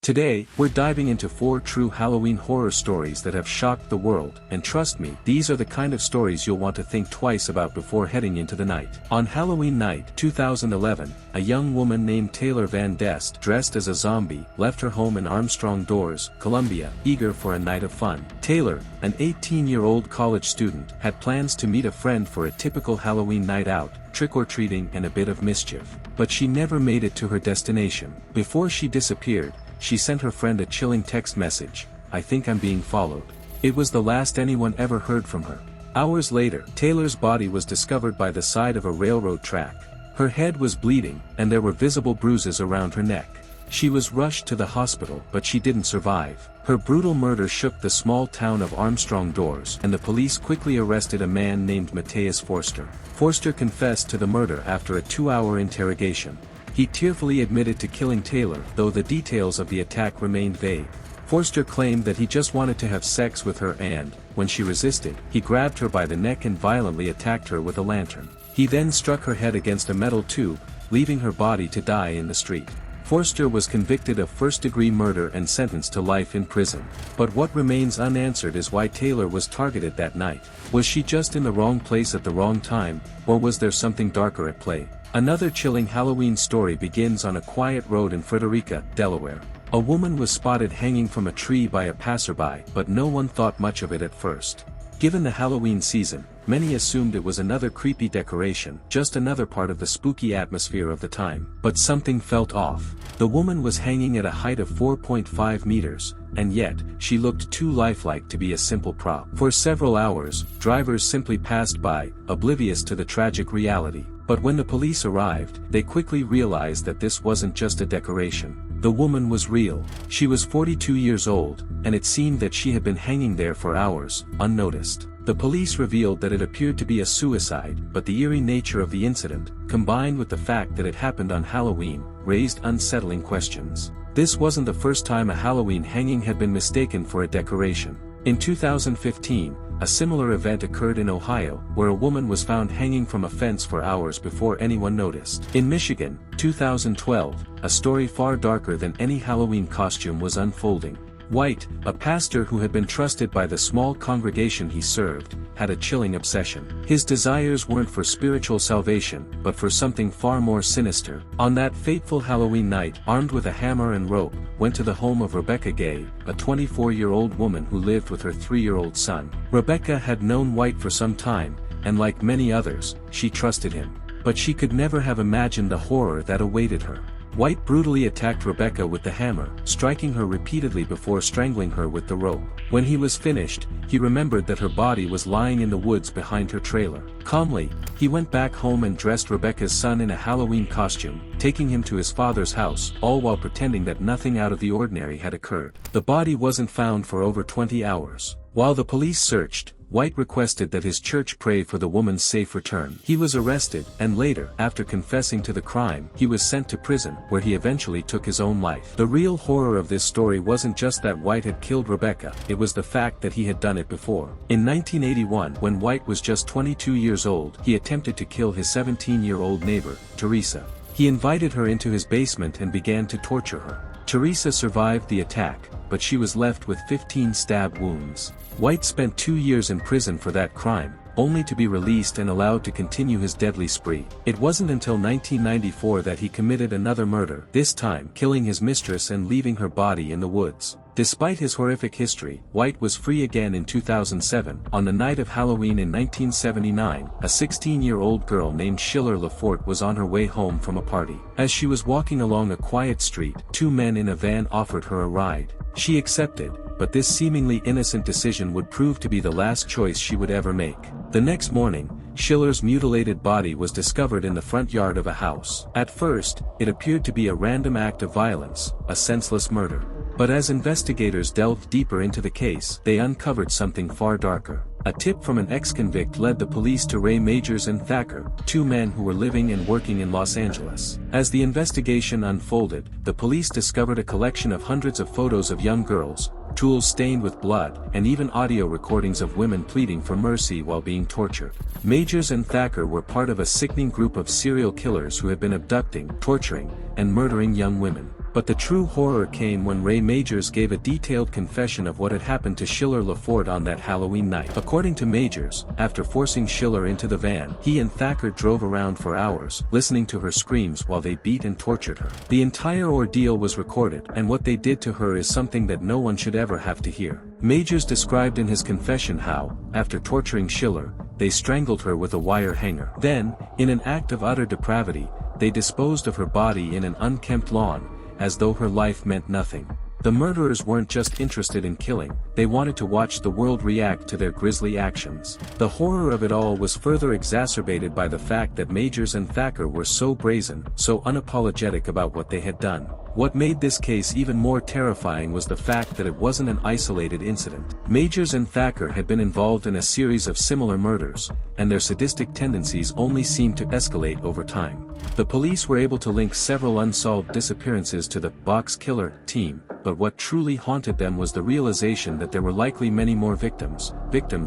Today, we're diving into 4 true Halloween horror stories that have shocked the world, and trust me, these are the kind of stories you'll want to think twice about before heading into the night. On Halloween night, 2011, a young woman named Taylor Van Dest, dressed as a zombie, left her home in Armstrong Doors, Columbia, eager for a night of fun. Taylor, an 18-year-old college student, had plans to meet a friend for a typical Halloween night out, trick-or-treating and a bit of mischief. But she never made it to her destination. Before she disappeared, she sent her friend a chilling text message: "I think I'm being followed." It was the last anyone ever heard from her. Hours later, Taylor's body was discovered by the side of a railroad track. Her head was bleeding, and there were visible bruises around her neck. She was rushed to the hospital, but she didn't survive. Her brutal murder shook the small town of Armstrong Doors, and the police quickly arrested a man named Matthias Forster. Forster confessed to the murder after a 2-hour interrogation. He tearfully admitted to killing Taylor, though the details of the attack remained vague. Forster claimed that he just wanted to have sex with her and, when she resisted, he grabbed her by the neck and violently attacked her with a lantern. He then struck her head against a metal tube, leaving her body to die in the street. Forster was convicted of first-degree murder and sentenced to life in prison. But what remains unanswered is why Taylor was targeted that night. Was she just in the wrong place at the wrong time, or was there something darker at play? Another chilling Halloween story begins on a quiet road in Frederica, Delaware. A woman was spotted hanging from a tree by a passerby, but no one thought much of it at first. Given the Halloween season, many assumed it was another creepy decoration, just another part of the spooky atmosphere of the time. But something felt off. The woman was hanging at a height of 4.5 meters, and yet, she looked too lifelike to be a simple prop. For several hours, drivers simply passed by, oblivious to the tragic reality. But when the police arrived, they quickly realized that this wasn't just a decoration. The woman was real. She was 42 years old, and it seemed that she had been hanging there for hours, unnoticed. The police revealed that it appeared to be a suicide, but the eerie nature of the incident, combined with the fact that it happened on Halloween, raised unsettling questions. This wasn't the first time a Halloween hanging had been mistaken for a decoration. In 2015, a similar event occurred in Ohio, where a woman was found hanging from a fence for hours before anyone noticed. In Michigan, 2012, a story far darker than any Halloween costume was unfolding. White, a pastor who had been trusted by the small congregation he served, had a chilling obsession. His desires weren't for spiritual salvation, but for something far more sinister. On that fateful Halloween night, armed with a hammer and rope, went to the home of Rebecca Gay, a 24-year-old woman who lived with her 3-year-old son. Rebecca had known White for some time, and like many others, she trusted him. But she could never have imagined the horror that awaited her. White brutally attacked Rebecca with the hammer, striking her repeatedly before strangling her with the rope. When he was finished, he remembered that her body was lying in the woods behind her trailer. Calmly, he went back home and dressed Rebecca's son in a Halloween costume, taking him to his father's house, all while pretending that nothing out of the ordinary had occurred. The body wasn't found for over 20 hours. While the police searched, White requested that his church pray for the woman's safe return. He was arrested, and later, after confessing to the crime, he was sent to prison, where he eventually took his own life. The real horror of this story wasn't just that White had killed Rebecca, it was the fact that he had done it before. In 1981, when White was just 22 years old, he attempted to kill his 17-year-old neighbor, Teresa. He invited her into his basement and began to torture her. Teresa survived the attack, but she was left with 15 stab wounds. White spent 2 years in prison for that crime, only to be released and allowed to continue his deadly spree. It wasn't until 1994 that he committed another murder, this time killing his mistress and leaving her body in the woods. Despite his horrific history, White was free again in 2007. On the night of Halloween in 1979, a 16-year-old girl named Schiller Lafort was on her way home from a party. As she was walking along a quiet street, 2 men in a van offered her a ride. She accepted, but this seemingly innocent decision would prove to be the last choice she would ever make. The next morning, Schiller's mutilated body was discovered in the front yard of a house. At first, it appeared to be a random act of violence, a senseless murder. But as investigators delved deeper into the case, they uncovered something far darker. A tip from an ex-convict led the police to Ray Majors and Thacker, 2 men who were living and working in Los Angeles. As the investigation unfolded, the police discovered a collection of hundreds of photos of young girls, tools stained with blood, and even audio recordings of women pleading for mercy while being tortured. Majors and Thacker were part of a sickening group of serial killers who had been abducting, torturing, and murdering young women. But the true horror came when Ray Majors gave a detailed confession of what had happened to Schiller LaForte on that Halloween night. According to Majors, after forcing Schiller into the van, he and Thacker drove around for hours, listening to her screams while they beat and tortured her. The entire ordeal was recorded, and what they did to her is something that no one should ever have to hear. Majors described in his confession how, after torturing Schiller, they strangled her with a wire hanger. Then, in an act of utter depravity, they disposed of her body in an unkempt lawn, as though her life meant nothing. The murderers weren't just interested in killing, they wanted to watch the world react to their grisly actions. The horror of it all was further exacerbated by the fact that Majors and Thacker were so brazen, so unapologetic about what they had done. What made this case even more terrifying was the fact that it wasn't an isolated incident. Majors and Thacker had been involved in a series of similar murders, and their sadistic tendencies only seemed to escalate over time. The police were able to link several unsolved disappearances to the box killer team, but what truly haunted them was the realization that there were likely many more victims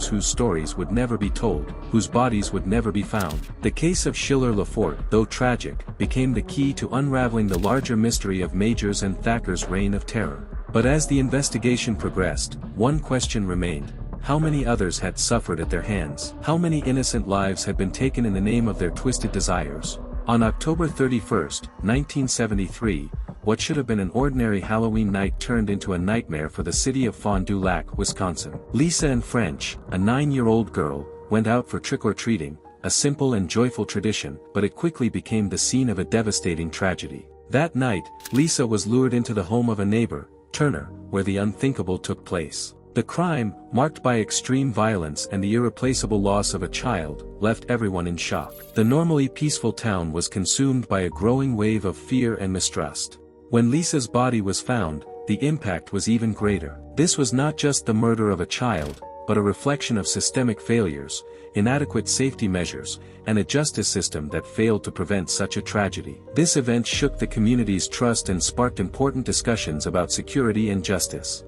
whose stories would never be told, whose bodies would never be found. The case of Schiller LaForte, though tragic, became the key to unraveling the larger mystery of Majors and Thacker's reign of terror. But as the investigation progressed, one question remained. How many others had suffered at their hands? How many innocent lives had been taken in the name of their twisted desires? On October 31, 1973, what should have been an ordinary Halloween night turned into a nightmare for the city of Fond du Lac, Wisconsin. Lisa and French, a 9-year-old girl, went out for trick-or-treating, a simple and joyful tradition, but it quickly became the scene of a devastating tragedy. That night, Lisa was lured into the home of a neighbor, Turner, where the unthinkable took place. The crime, marked by extreme violence and the irreplaceable loss of a child, left everyone in shock. The normally peaceful town was consumed by a growing wave of fear and mistrust. When Lisa's body was found, the impact was even greater. This was not just the murder of a child, but a reflection of systemic failures, inadequate safety measures, and a justice system that failed to prevent such a tragedy. This event shook the community's trust and sparked important discussions about security and justice.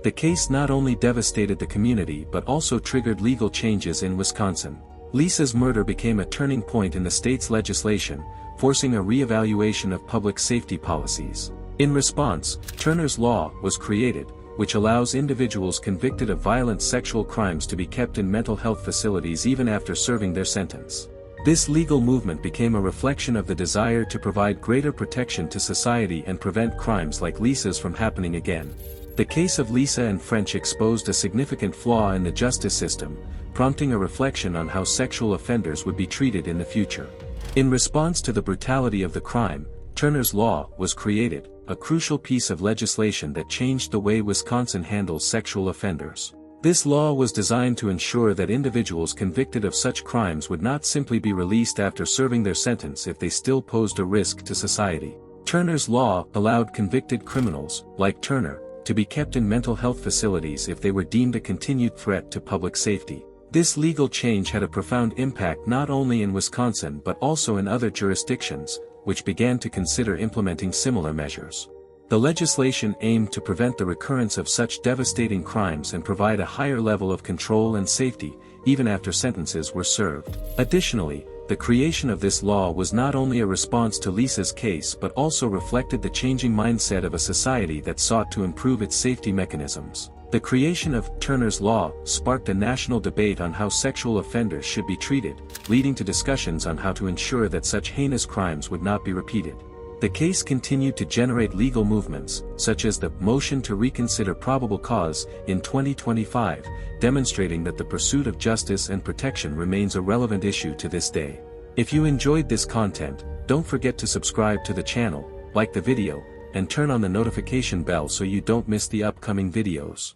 The case not only devastated the community but also triggered legal changes in Wisconsin. Lisa's murder became a turning point in the state's legislation, forcing a re-evaluation of public safety policies. In response, Turner's Law was created, which allows individuals convicted of violent sexual crimes to be kept in mental health facilities even after serving their sentence. This legal movement became a reflection of the desire to provide greater protection to society and prevent crimes like Lisa's from happening again. The case of Lisa and French exposed a significant flaw in the justice system, prompting a reflection on how sexual offenders would be treated in the future. In response to the brutality of the crime, Turner's Law was created, a crucial piece of legislation that changed the way Wisconsin handles sexual offenders. This law was designed to ensure that individuals convicted of such crimes would not simply be released after serving their sentence if they still posed a risk to society. Turner's Law allowed convicted criminals, like Turner, to be kept in mental health facilities if they were deemed a continued threat to public safety. This legal change had a profound impact not only in Wisconsin but also in other jurisdictions, which began to consider implementing similar measures. The legislation aimed to prevent the recurrence of such devastating crimes and provide a higher level of control and safety, even after sentences were served. Additionally, the creation of this law was not only a response to Lisa's case but also reflected the changing mindset of a society that sought to improve its safety mechanisms. The creation of Turner's Law sparked a national debate on how sexual offenders should be treated, leading to discussions on how to ensure that such heinous crimes would not be repeated. The case continued to generate legal movements, such as the motion to reconsider probable cause in 2025, demonstrating that the pursuit of justice and protection remains a relevant issue to this day. If you enjoyed this content, don't forget to subscribe to the channel, like the video, and turn on the notification bell so you don't miss the upcoming videos.